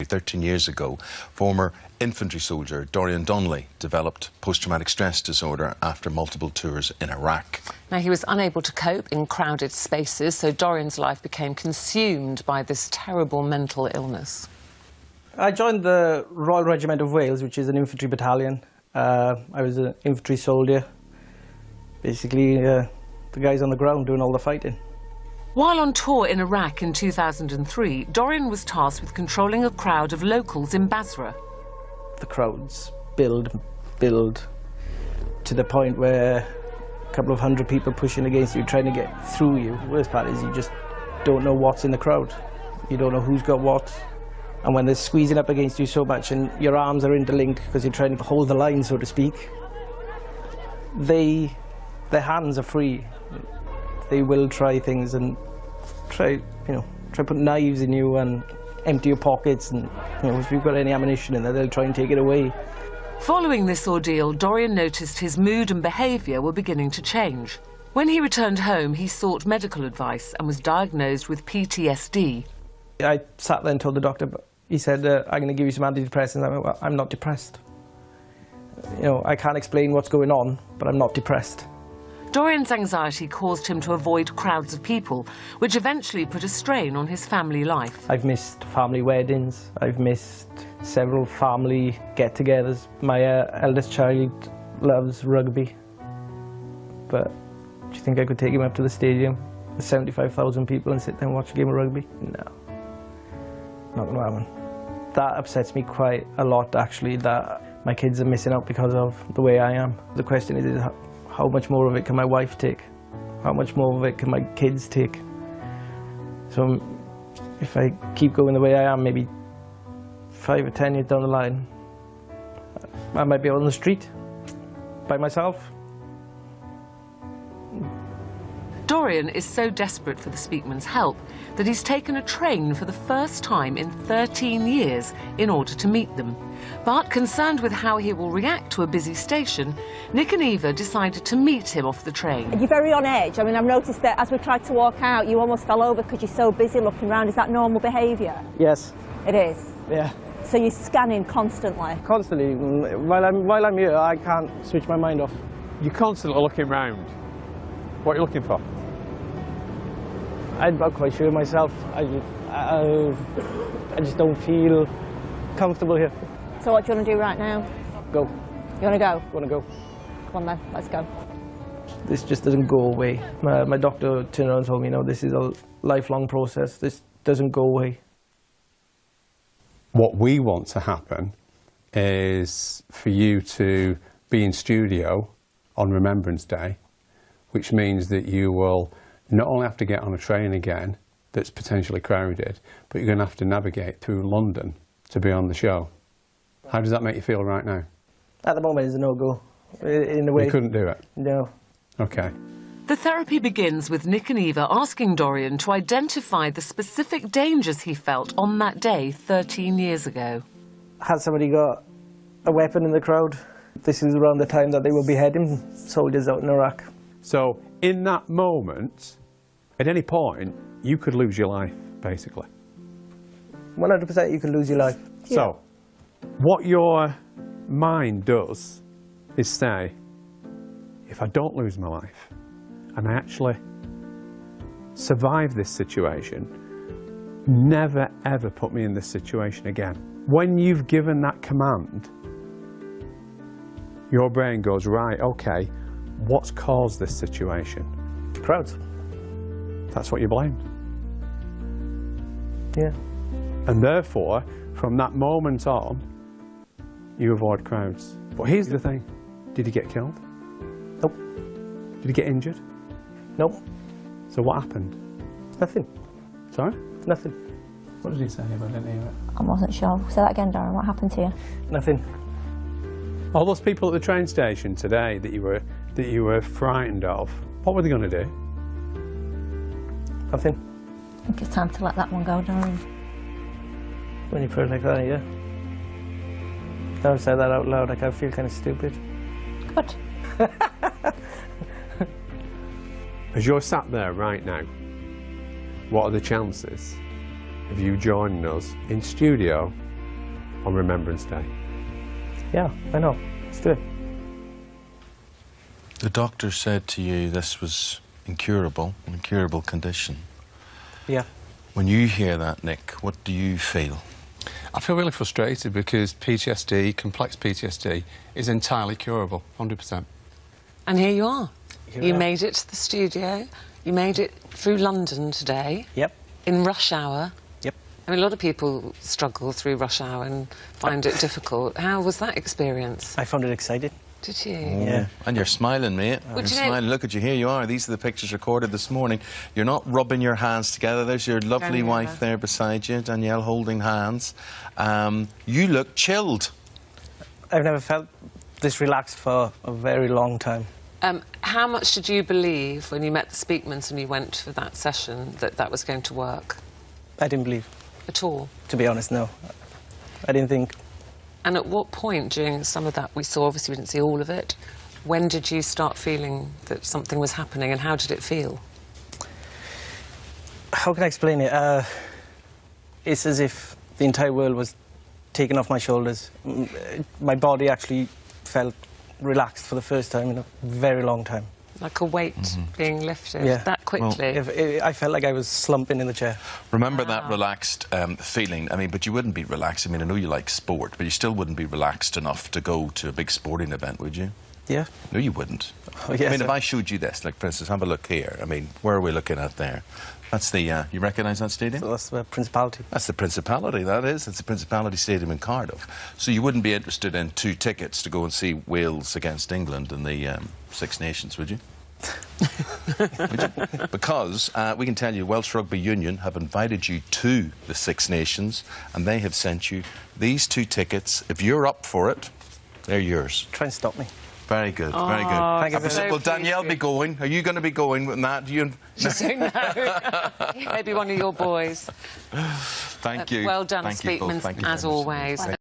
13 years ago, former infantry soldier Dorian Donnelly developed post-traumatic stress disorder after multiple tours in Iraq. Now, he was unable to cope in crowded spaces, so Dorian's life became consumed by this terrible mental illness. I joined the Royal Regiment of Wales, which is an infantry battalion. I was an infantry soldier, basically the guys on the ground doing all the fighting. While on tour in Iraq in 2003, Dorian was tasked with controlling a crowd of locals in Basra. The crowds build to the point where a couple of hundred people pushing against you, trying to get through you. The worst part is you just don't know what's in the crowd. You don't know who's got what. And when they're squeezing up against you so much and your arms are interlinked because you're trying to hold the line, so to speak, their hands are free. They will try things and try put knives in you and empty your pockets, and if you've got any ammunition in there, they'll try and take it away. Following this ordeal, Dorian noticed his mood and behaviour were beginning to change. When he returned home, he sought medical advice and was diagnosed with PTSD. I sat there and told the doctor, but he said, I'm going to give you some anti-depressants. I went, well, I'm not depressed. I can't explain what's going on, but I'm not depressed. Dorian's anxiety caused him to avoid crowds of people, which eventually put a strain on his family life. I've missed family weddings. I've missed several family get-togethers. My eldest child loves rugby. But do you think I could take him up to the stadium with 75,000 people and sit there and watch a game of rugby? No. Not going to happen. That upsets me quite a lot, actually, that my kids are missing out because of the way I am. The question is how much more of it can my wife take? How much more of it can my kids take? So if I keep going the way I am, maybe 5 or 10 years down the line, I might be out on the street by myself. Dorian is so desperate for the Speakmans' help that he's taken a train for the first time in 13 years in order to meet them. But concerned with how he will react to a busy station, Nick and Eva decided to meet him off the train. You're very on edge. I mean, I've noticed that as we tried to walk out, you almost fell over because you're so busy looking around. Is that normal behaviour? Yes. It is? Yeah. So you're scanning constantly? Constantly. While I'm here, I can't switch my mind off. You're constantly looking round. What are you looking for? I'm not quite sure myself. I just don't feel comfortable here. So what do you want to do right now? Go. You want to go? Want to go. Come on then, let's go. This just doesn't go away. My doctor turned around and told me, this is a lifelong process. This doesn't go away. What we want to happen is for you to be in studio on Remembrance Day, which means that you will not only have to get on a train again that's potentially crowded, but you're going to have to navigate through London to be on the show. How does that make you feel right now? At the moment, it's a no-go, in a way. You couldn't do it? No. Okay. The therapy begins with Nick and Eva asking Dorian to identify the specific dangers he felt on that day 13 years ago. Has somebody got a weapon in the crowd? This is around the time that they were beheading soldiers out in Iraq. So, in that moment, at any point, you could lose your life, basically. 100% you could lose your life. Yeah. So, what your mind does is say, if I don't lose my life, and I actually survive this situation, never ever put me in this situation again. When you've given that command, your brain goes, right, okay, what's caused this situation? Crowds. That's what you blamed. Yeah. And therefore, from that moment on, you avoid crowds. But here's the thing, did he get killed? Nope. Did he get injured? Nope. So what happened? Nothing. Sorry? Nothing. What did he say? I didn't hear it. I wasn't sure. Say that again, Dorian. What happened to you? Nothing. All those people at the train station today that you were frightened of, what were they going to do? Nothing. I think it's time to let that one go, Dorian. When you put it like that, yeah. Now I've said that out loud, I feel kind of stupid. Good. As you're sat there right now, what are the chances of you joining us in studio on Remembrance Day? Yeah, I know. Let's do it. The doctor said to you this was an incurable condition. Yeah. When you hear that, Nick, what do you feel? I feel really frustrated because PTSD, complex PTSD, is entirely curable, 100%. And here you are. Here You I am. made it to the studio. You made it through London today. Yep. In rush hour. Yep. I mean, a lot of people struggle through rush hour and find it difficult. How was that experience? I found it exciting. Did you? Yeah. And you're smiling, mate. You're you know- smiling. Look at you. Here you are. These are the pictures recorded this morning. You're not rubbing your hands together. There's your lovely Danielle. wife there beside you, Danielle, holding hands. You look chilled. I've never felt this relaxed for a very long time. How much did you believe when you met the Speakmans and you went for that session that that was going to work I didn't believe, at all? to be honest, no. I didn't think. And at what point during some of that we saw, obviously we didn't see all of it, when did you start feeling that something was happening and how did it feel? How can I explain it? It's as if the entire world was taken off my shoulders. My body actually felt relaxed for the first time in a very long time. Like a weight being lifted Yeah. that quickly? I felt like I was slumping in the chair. Remember that relaxed feeling? I mean, but you wouldn't be relaxed. I mean, I know you like sport, but you still wouldn't be relaxed enough to go to a big sporting event, would you? Yeah. No, you wouldn't. Oh, yes, I mean, sir. if I showed you this, like, for instance, have a look here. I mean, where are we looking at there? That's the, you recognise that stadium? So that's the Principality. That's the Principality, that is. It's the Principality Stadium in Cardiff. So you wouldn't be interested in 2 tickets to go and see Wales against England in the Six Nations, would you? Would you? Because we can tell you Welsh Rugby Union have invited you to the Six Nations and they have sent you these 2 tickets. If you're up for it, they're yours. Try and stop me. Very good, very good. Thank you very Will much. Danielle be going? Are you going to be going with that? You... No. Maybe one of your boys. Thank you. Well done, Thank you both. Speakmans, Thank you as very much. always.